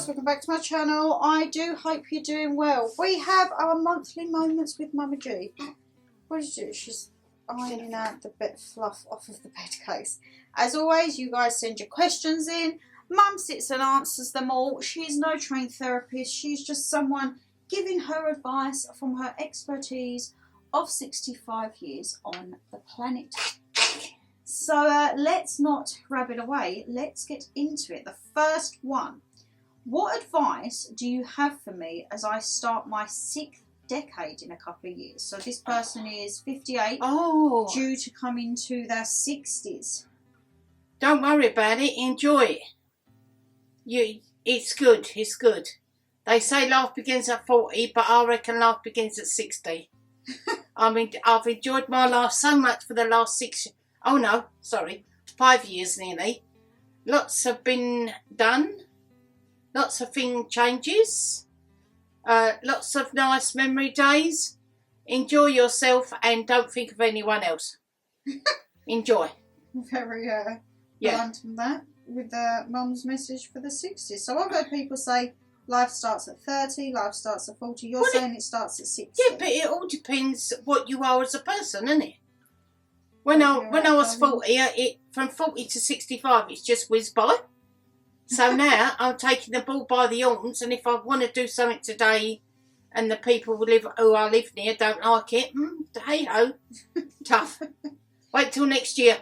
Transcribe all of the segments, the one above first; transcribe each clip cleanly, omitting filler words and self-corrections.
welcome back to my channel. I do hope you're doing well. We have our monthly moments with Mumma G. What is it? She's ironing out the bit fluff off of the bed case. As always, you guys send your questions in. Mum sits and answers them all. She's no trained therapist. She's just someone giving her advice from her expertise of 65 years on the planet. So let's not grab it away. Let's get into it. The first one. What advice do you have for me as I start my 6th decade in a couple of years? So this person is 58, due to come into their 60s. Don't worry about it. Enjoy it. It's good. It's good. They say life begins at 40, but I reckon life begins at 60. I mean, I've enjoyed my life so much for the last 5 years nearly. Lots have been done. Lots of thing changes. Lots of nice memory days. Enjoy yourself and don't think of anyone else. Enjoy. Very blunt from that with Mum's message for the 60s. So I've heard people say life starts at 30, life starts at 40. You're saying it starts at 60. Yeah, but it all depends what you are as a person, isn't it? When I was 40, from 40 to 65, it's just whizzed by. So now I'm taking the bull by the horns, and if I want to do something today and the people who I live near don't like it, hey ho, tough. Wait till next year.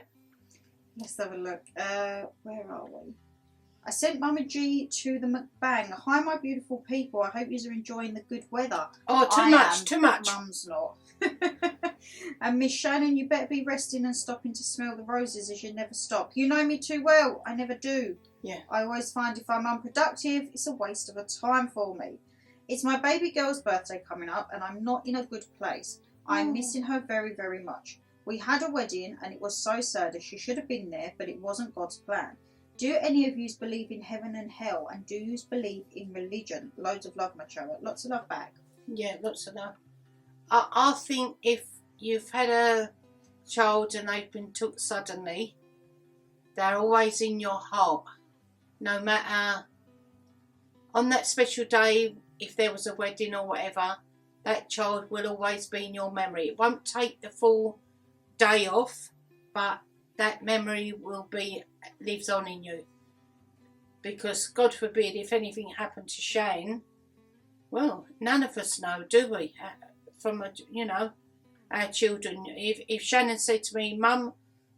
Let's have a look. Where are we? I sent Mumma G to the mukbang. Hi, my beautiful people. I hope you're enjoying the good weather. Oh, too much. Mum's not. And Miss Shannon, you better be resting and stopping to smell the roses, as you never stop. You know me too well. I never do. Yeah. I always find if I'm unproductive, it's a waste of a time for me. It's my baby girl's birthday coming up, and I'm not in a good place. I'm missing her very, very much. We had a wedding, and it was so sad as she should have been there, but it wasn't God's plan. Do any of you believe in heaven and hell? And do you believe in religion? Loads of love, my child. Lots of love back. Yeah, lots of love. I think if you've had a child and they've been took suddenly, they're always in your heart. No matter, on that special day, if there was a wedding or whatever, that child will always be in your memory. It won't take the full day off, but that memory lives on in you. Because God forbid, if anything happened to Shane, well, none of us know, do we? From our children. If Shannon said to me, Mum,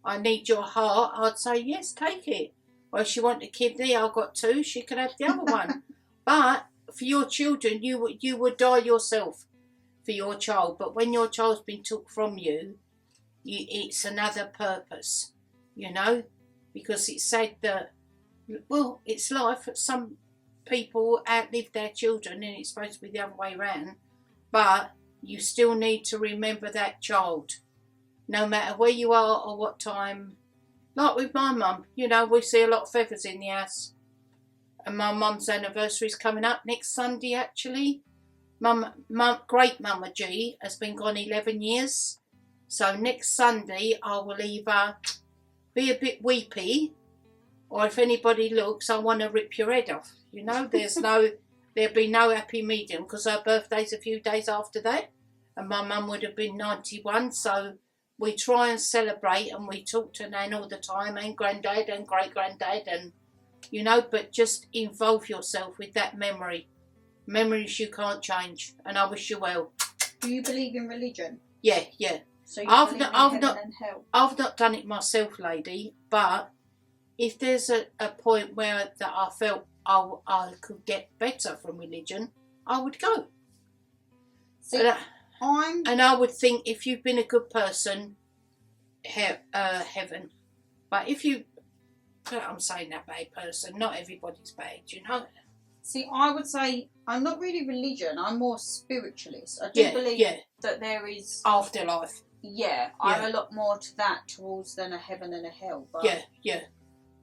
I need your heart, I'd say yes, take it. Well, if she wanted a kidney, I've got 2. She could have the other one. But for your children, you would die yourself for your child. But when your child's been took from you, it's another purpose, because it's said that, well, it's life. Some people outlive their children, and it's supposed to be the other way around. But you still need to remember that child, no matter where you are or what time. Like with my mum, we see a lot of feathers in the house. And my mum's anniversary is coming up next Sunday, actually. Great Mumma G has been gone 11 years. So next Sunday, I will either be a bit weepy, or if anybody looks, I want to rip your head off. There'll be no happy medium, because her birthday's a few days after that. And my mum would have been 91, so we try and celebrate, and we talk to Nan all the time, and Granddad and Great-Granddad, and, but just involve yourself with that memory. Memories you can't change, and I wish you well. Do you believe in religion? Yeah. So you believe in heaven and hell? I've not done it myself, lady, but if there's a point where that I felt I could get better from religion, I would go. See, and I would think, if you've been a good person, heaven. But if I'm saying that bad person, not everybody's bad, See, I would say I'm not really religion. I'm more spiritualist. I do believe that there is afterlife. Yeah, I'm a lot more to that towards than a heaven and a hell. But yeah.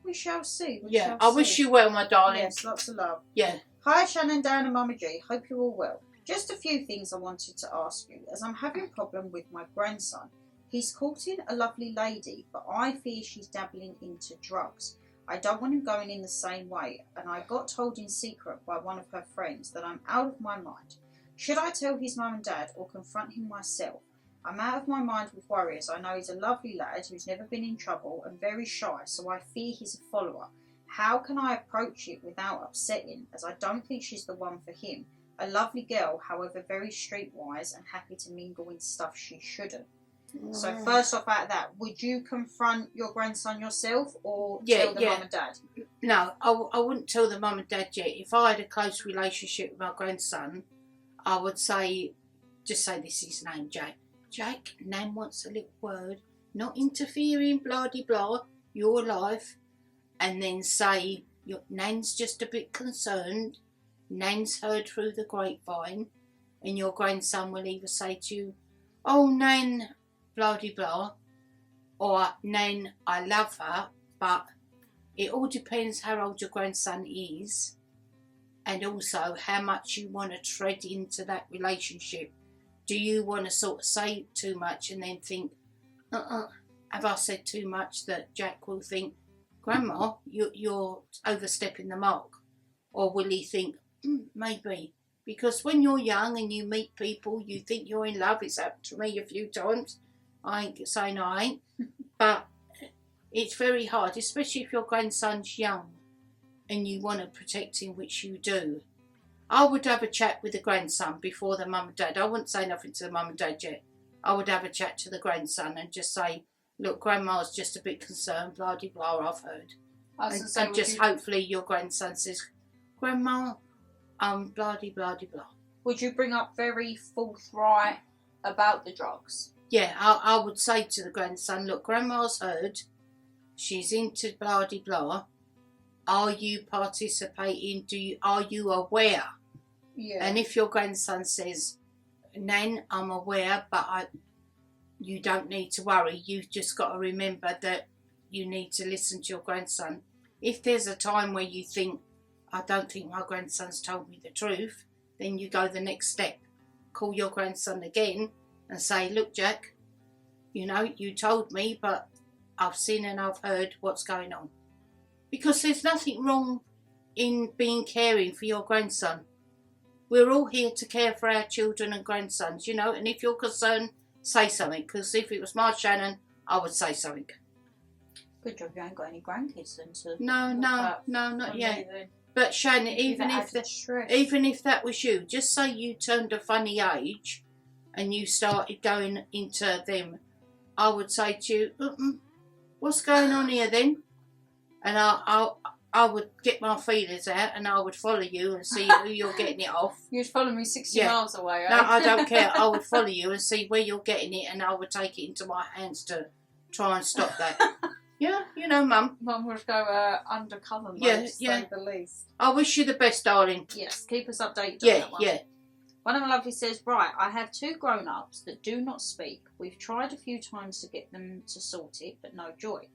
We shall see. I wish you well, my darling. Yes, lots of love. Yeah. Hi, Shannon, Dan and Mumma G. Hope you're all well. Just a few things I wanted to ask you, as I'm having a problem with my grandson. He's courting a lovely lady, but I fear she's dabbling into drugs. I don't want him going in the same way, and I got told in secret by one of her friends that I'm out of my mind. Should I tell his mum and dad or confront him myself? I'm out of my mind with worry, as I know he's a lovely lad who's never been in trouble and very shy, so I fear he's a follower. How can I approach it without upsetting, as I don't think she's the one for him? A lovely girl, however very streetwise and happy to mingle in stuff she shouldn't. So first off out of that, would you confront your grandson yourself or tell the mum and dad? No, I wouldn't tell the mum and dad yet. If I had a close relationship with my grandson, I would say, just say this is his name, Jack. Jack, Nan wants a little word. Not interfering, blah-de-blah, your life. And then say, Nan's just a bit concerned. Nan's heard through the grapevine. And your grandson will either say to you, oh, Nan, blah-de-blah. Or, Nan, I love her, but it all depends how old your grandson is. And also how much you want to tread into that relationship. Do you want to sort of say too much and then think, have I said too much that Jack will think, Grandma, you're overstepping the mark? Or will he think, maybe? Because when you're young and you meet people, you think you're in love. It's happened to me a few times. I ain't saying I ain't. But it's very hard, especially if your grandson's young and you want to protect him, which you do. I would have a chat with the grandson before the mum and dad. I wouldn't say nothing to the mum and dad yet. I would have a chat to the grandson and just say, look, Grandma's just a bit concerned, blah-de-blah, I've heard. And just hopefully your grandson says, Grandma, blah-de-blah-de-blah. Would you bring up very forthright about the drugs? Yeah, I would say to the grandson, look, Grandma's heard, she's into blah-de-blah. Are you participating? Are you aware? Yeah. And if your grandson says, Nan, I'm aware, but you don't need to worry. You've just got to remember that you need to listen to your grandson. If there's a time where you think, I don't think my grandson's told me the truth, then you go the next step. Call your grandson again and say, look, Jack, you told me, but I've seen and I've heard what's going on. Because there's nothing wrong in being caring for your grandson. We're all here to care for our children and grandsons, and if you're concerned, say something. Because if it was my Shannon, I would say something. Good job you ain't got any grandkids then to... No, not yet. But Shannon, even if that was you, just say you turned a funny age and you started going into them, I would say to you, what's going on here then? And I would get my feelers out and I would follow you and see who you're getting it off. You'd follow me 60 miles away, eh? No, I don't care. I would follow you and see where you're getting it and I would take it into my hands to try and stop that. Yeah, Mum. Mum would go undercover mode, to say the least. I wish you the best, darling. Yes, keep us updated on that one. Yeah. One of my lovely says, right, I have 2 grown-ups that do not speak. We've tried a few times to get them to sort it, but no joy.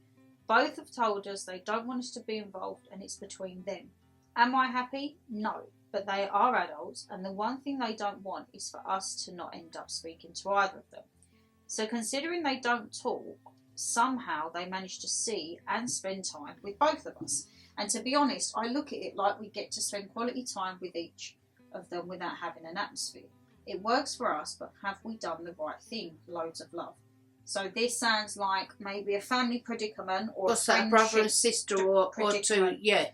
Both have told us they don't want us to be involved and it's between them. Am I happy? No. But they are adults and the one thing they don't want is for us to not end up speaking to either of them. So considering they don't talk, somehow they manage to see and spend time with both of us. And to be honest, I look at it like we get to spend quality time with each of them without having an atmosphere. It works for us, but have we done the right thing? Loads of love. So this sounds like maybe a family predicament or a brother and sister or 2. Yeah.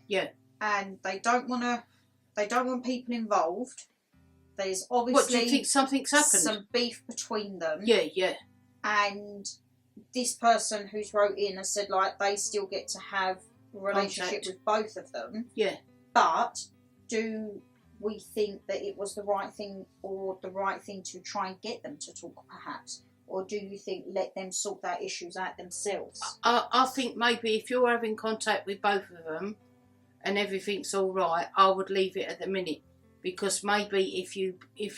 And they don't want people involved. There's obviously what, do you think something's happened? Some beef between them. Yeah. And this person who's wrote in has said like they still get to have a relationship with both of them. Yeah. But do we think that it was the right thing or the right thing to try and get them to talk perhaps? Or do you think let them sort their issues out themselves? I think maybe if you're having contact with both of them and everything's all right, I would leave it at the minute. Because maybe if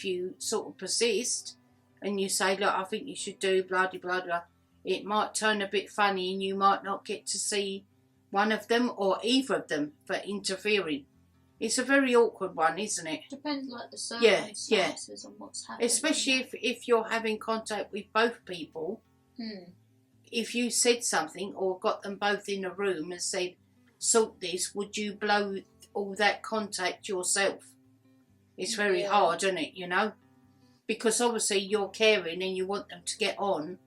you sort of persist and you say, look, I think you should do blah, blah, blah, blah, it might turn a bit funny and you might not get to see one of them or either of them for interfering. It's a very awkward one, isn't it? Depends like the circumstances and what's happening. Especially if you're having contact with both people. If you said something or got them both in a room and said, sort this, would you blow all that contact yourself? It's very Yeah. hard, isn't it, you know? Because obviously you're caring and you want them to get on,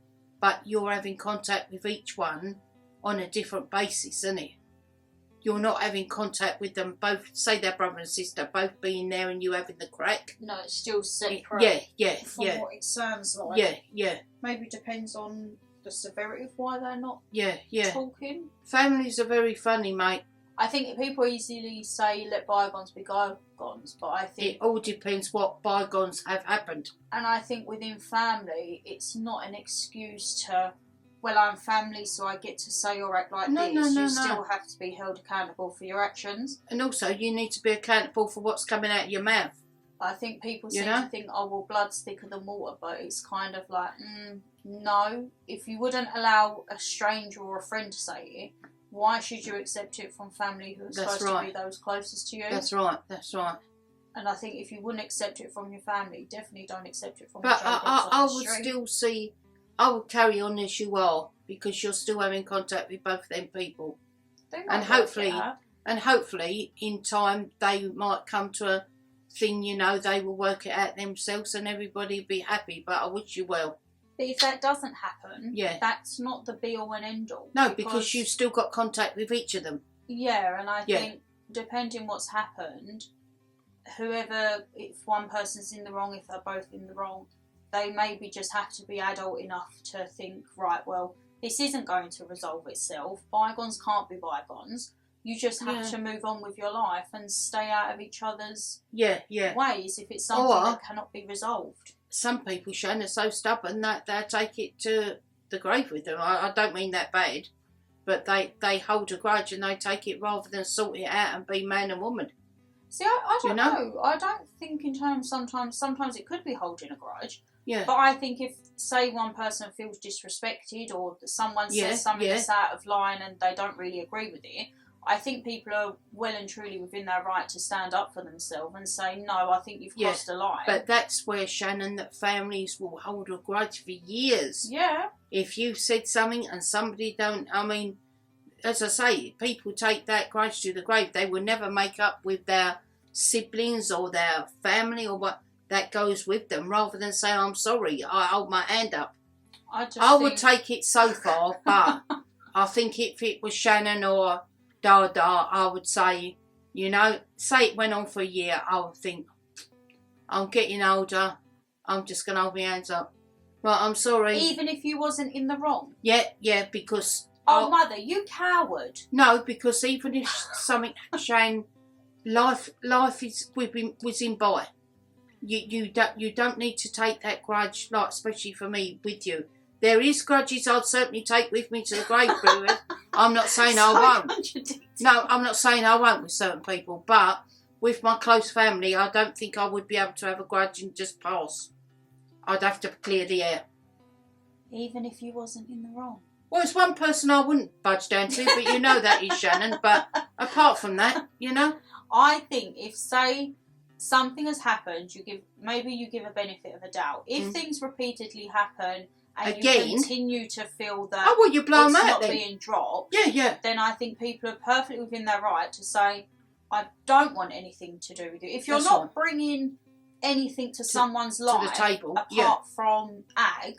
but you're having contact with each one on a different basis, isn't it? You're not having contact with them both, say they're brother and sister, both being there and you having the crack. No, it's still separate. Yeah, From what it sounds like. yeah. Maybe depends on the severity of why they're not Yeah. talking. Families are very funny, mate. I think people easily say let bygones be bygones, but I think It all depends what bygones have happened. and I think within family, it's not an excuse to, well, I'm family, so I get to say or act like No, this. no. You still have to be held accountable for your actions. And also, you need to be accountable for what's coming out of your mouth. I think people You seem know? to think, oh, well, blood's thicker than water, but it's kind of like, no. If you wouldn't allow a stranger or a friend to say it, why should you accept it from family who are That's supposed right. to be those closest to you? That's right. And I think if you wouldn't accept it from your family, definitely don't accept it from But each other. I would still see, I would carry on as you are, because you're still having contact with both them people. And hopefully in time they might come to a thing, you know, they will work it out themselves and everybody will be happy. But I wish you well. But if that doesn't happen, Yeah. that's not the be all and end all. No, because you've still got contact with each of them. Yeah, and I Yeah. think depending what's happened, whoever, if one person's in the wrong, if they're both in the wrong, they maybe just have to be adult enough to think, right, well, this isn't going to resolve itself. Bygones can't be bygones. You just have to move on with your life and stay out of each other's Yeah. ways if it's something that cannot be resolved. Some people, Shannon, are so stubborn that they take it to the grave with them. I don't mean that bad, but they hold a grudge and they take it rather than sort it out and be man and woman. See, I don't You know? know. I don't think in terms sometimes it could be holding a grudge. Yeah. But I think if, say, one person feels disrespected or someone says something that's out of line and they don't really agree with it, I think people are well and truly within their right to stand up for themselves and say, no, I think you've crossed a line. But that's where, Shannon, that families will hold a grudge for years. Yeah. If you said something and somebody don't, I mean, as I say, people take that grudge to the grave. They will never make up with their siblings or their family or what that goes with them, rather than say, I'm sorry, I hold my hand up. I would take it so far, but I think if it was Shannon or Dada, I would say, you know, say it went on for a year, I would think, I'm getting older, I'm just going to hold my hands up. Right, I'm sorry. Even if you wasn't in the wrong? Yeah, because... Oh, mother, you coward. No, because even if something, Shane, life is whizzing by. You don't need to take that grudge, like especially for me, with you. There is grudges I'd certainly take with me to the grave, Brewer. I'm not saying I won't. No, I'm not saying I won't with certain people, but with my close family, I don't think I would be able to have a grudge and just pass. I'd have to clear the air. Even if you wasn't in the wrong. Well, it's one person I wouldn't budge down to, but you know that is Shannon. But apart from that, you know. I think if, say, something has happened, you give a benefit of a doubt. If things repeatedly happen and Again, you continue to feel that oh, well, you blow it's them out not then. being dropped, Yeah. then I think people are perfectly within their right to say, I don't want anything to do with you. If you're That's not bringing anything to someone's life the table, apart from ag,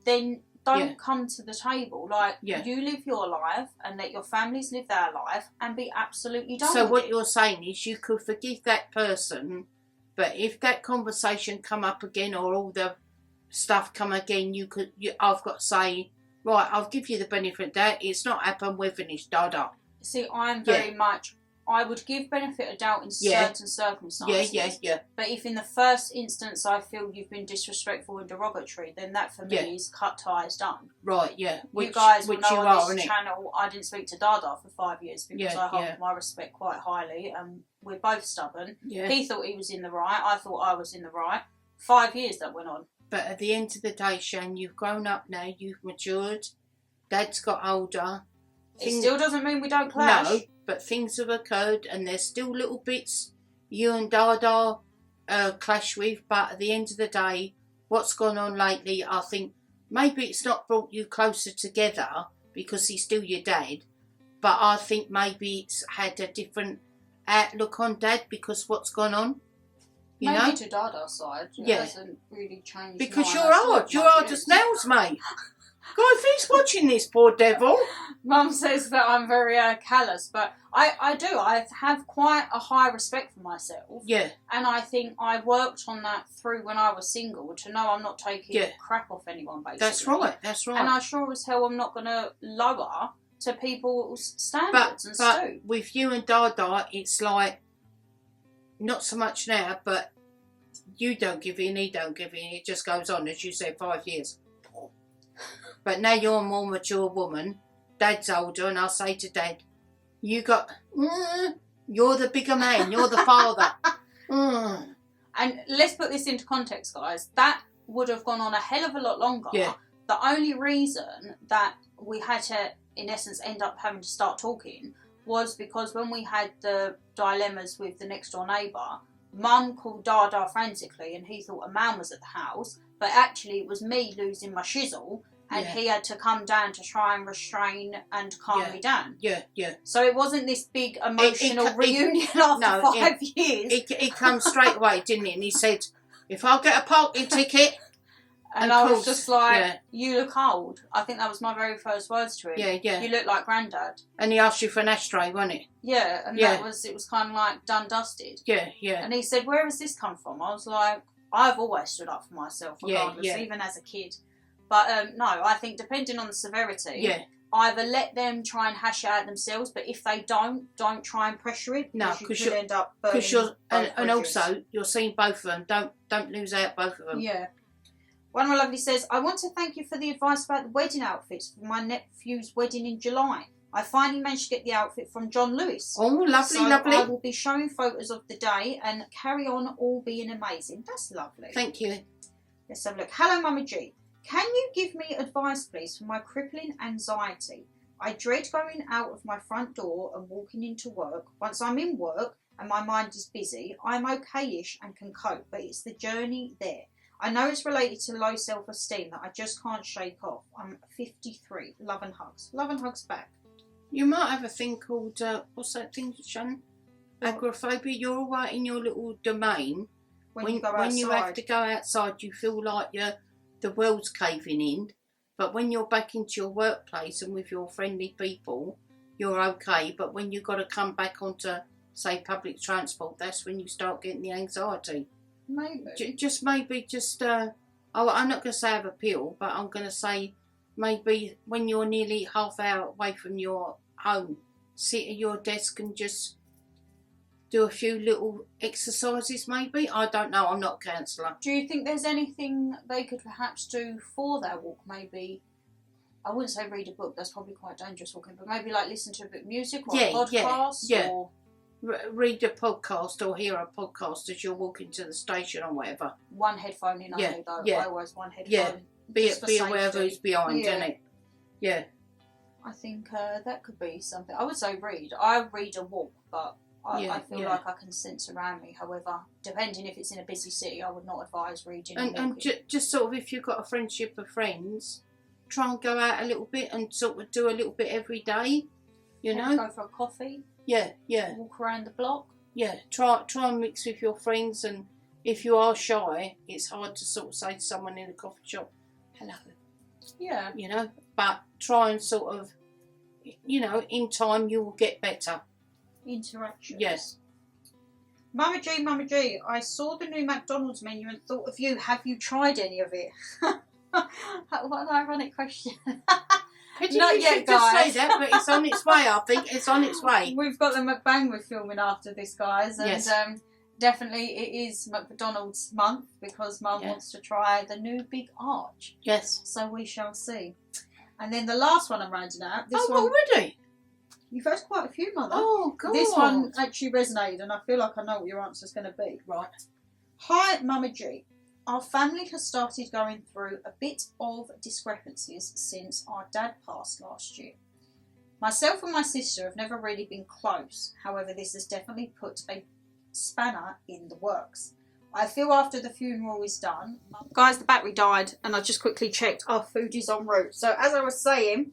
then don't come to the table. Like, you live your life and let your families live their life and be absolutely done So with what it. you're saying is you could forgive that person, but if that conversation come up again or all the stuff come again, I've got to say, right, I'll give you the benefit of that. It's not happened, we're finished, da. See, I'm very much, I would give benefit of doubt in certain circumstances. Yeah. But if in the first instance I feel you've been disrespectful and derogatory, then that for me is cut ties done. Right, yeah. You guys will know on this channel I didn't speak to Dada for 5 years because I hold my respect quite highly and we're both stubborn. Yeah. He thought he was in the right, I thought I was in the right. 5 years that went on. But at the end of the day, Shan, you've grown up now, you've matured, Dad's got older. It still doesn't mean we don't clash. No, but things have occurred and there's still little bits you and Dada clash with, but at the end of the day, what's gone on lately, I think maybe it's not brought you closer together because he's still your dad, but I think maybe it's had a different outlook on Dad because what's gone on. You Maybe know? to Dada's side, it Yeah. hasn't really changed. Because mine. you're hard. You're hard as nails, mate. God, if he's watching this, poor devil. Mum says that I'm very callous, but I do. I have quite a high respect for myself. Yeah. And I think I worked on that through when I was single to know I'm not taking crap off anyone, basically. That's right. And I sure as hell am not going to lower to people's standards and stoop. With you and Dada, it's like, not so much now, but you don't give in, he don't give in. It just goes on, as you said, 5 years. But now you're a more mature woman. Dad's older, and I'll say to Dad, you're the bigger man. You're the father. And let's put this into context, guys. That would have gone on a hell of a lot longer. Yeah. The only reason that we had to, in essence, end up having to start talking was because when we had the dilemmas with the next door neighbour, Mum called Dada frantically and he thought a man was at the house, but actually it was me losing my shizzle. And he had to come down to try and restrain and calm me down. Yeah. So it wasn't this big emotional reunion after 5 years. It comes straight away, didn't it? And he said, if I'll get a parking ticket. And I was just like, you look old. I think that was my very first words to him. Yeah. You look like Grandad. And he asked you for an ashtray, wasn't it? Yeah, and it was kind of like done dusted. Yeah. And he said, where has this come from? I was like, I've always stood up for myself, regardless, even as a kid. But no, I think depending on the severity, either let them try and hash it out themselves, but if they don't try and pressure it, because you could end up burning and also you're seeing both of them. Don't lose out both of them. Yeah. One of my lovely says, I want to thank you for the advice about the wedding outfits for my nephew's wedding in July. I finally managed to get the outfit from John Lewis. Oh, lovely, so lovely. I will be showing photos of the day and carry on all being amazing. That's lovely. Thank you. Let's have a look. Hello, Mumma G. Can you give me advice, please, for my crippling anxiety? I dread going out of my front door and walking into work. Once I'm in work and my mind is busy, I'm okay-ish and can cope, but it's the journey there. I know it's related to low self-esteem that I just can't shake off. I'm 53. Love and hugs. Love and hugs back. You might have a thing called, what's that thing, Shannon? Agoraphobia. You're all right in your little domain. When you go outside. When you have to go outside, you feel like the world's caving in. But when you're back into your workplace and with your friendly people, you're okay. But when you've got to come back onto, say, public transport, that's when you start getting the anxiety. Maybe. I'm not going to say have a pill, but I'm going to say maybe when you're nearly half hour away from your home, sit at your desk and just do a few little exercises maybe. I don't know, I'm not a counsellor. Do you think there's anything they could perhaps do for their walk? Maybe, I wouldn't say read a book, that's probably quite dangerous walking, but maybe like listen to a bit of music or a podcast? Or read a podcast or hear a podcast as you're walking to the station or whatever. One headphone in only though. I always one headphone. Yeah, be aware of who's behind, isn't it? Yeah. I think that could be something. I would say read. I read a walk, but I feel like I can sense around me. However, depending if it's in a busy city, I would not advise reading. And just sort of if you've got a friendship of friends, try and go out a little bit and sort of do a little bit every day. You know, go for a coffee. Yeah. Walk around the block. Yeah, try and mix with your friends, and if you are shy, it's hard to sort of say to someone in a coffee shop, hello. Yeah. You know, but try and sort of, you know, in time you will get better. Interactions. Yes. Mumma G, I saw the new McDonald's menu and thought of you. Have you tried any of it? What an ironic question. Not yet, guys. Just say that, but it's on its way. I think it's on its way. We've got the mukbang we're filming after this, guys, and definitely it is McDonald's month because Mum wants to try the new big arch. Yes. So we shall see. And then the last one I'm rounding out. This one already. You've had quite a few, Mother. Oh God. This one actually resonated, and I feel like I know what your answer's going to be. Right. Hi, Mumma G. Our family has started going through a bit of discrepancies since our dad passed last year. Myself and my sister have never really been close. However, this has definitely put a spanner in the works. I feel after the funeral is done... Guys, the battery died and I just quickly checked our food is en route. So as I was saying,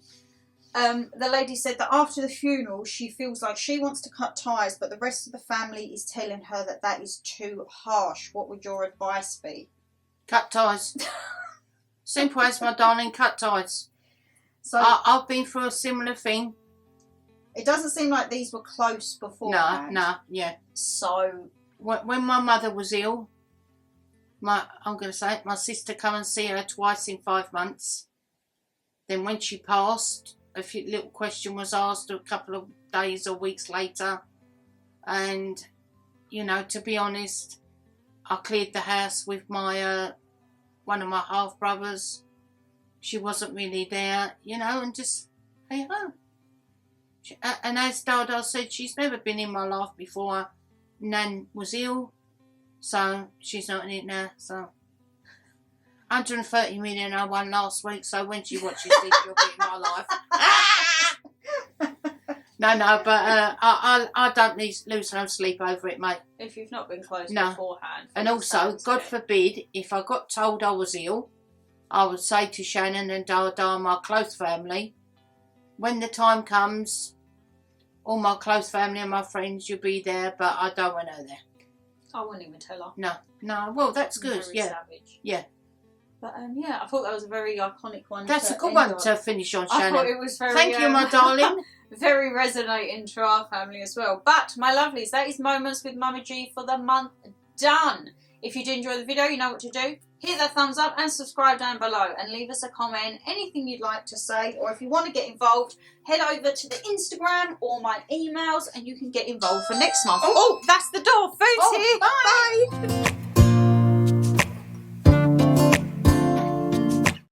The lady said that after the funeral, she feels like she wants to cut ties, but the rest of the family is telling her that that is too harsh. What would your advice be? Cut ties. Simple as, my darling, cut ties. So I've been through a similar thing. it doesn't seem like these were close before. No, yeah. So When my mother was ill, I'm going to say it, my sister come and see her twice in 5 months. Then when she passed, a few little question was asked a couple of days or weeks later. And, you know, to be honest, I cleared the house with my one of my half brothers. She wasn't really there, you know, and just, hey ho. And as Dada said, she's never been in my life before. Nan was ill, so she's not in it now. So 130 million I won last week, so when she watches this, she'll be in my life. No, but I don't lose no sleep over it, mate. if you've not been close No. beforehand. And also, God forbid, if I got told I was ill, I would say to Shannon and Dada, my close family, when the time comes, all my close family and my friends, you'll be there, but I don't want her there. I wouldn't even tell her. No, well, that's good, Very yeah. savage. Yeah. But yeah, I thought that was a very iconic one. That's to a good end one on. to finish on, I Shannon. thought it was very. Thank you, my darling. Very resonating to our family as well. But my lovelies, that is Moments with Mumma G for the month done. If you did enjoy the video, you know what to do. Hit that thumbs up and subscribe down below and leave us a comment, anything you'd like to say, or if you want to get involved, head over to the Instagram or my emails and you can get involved for next month. Oh, that's the door. Food's here. Bye. Bye.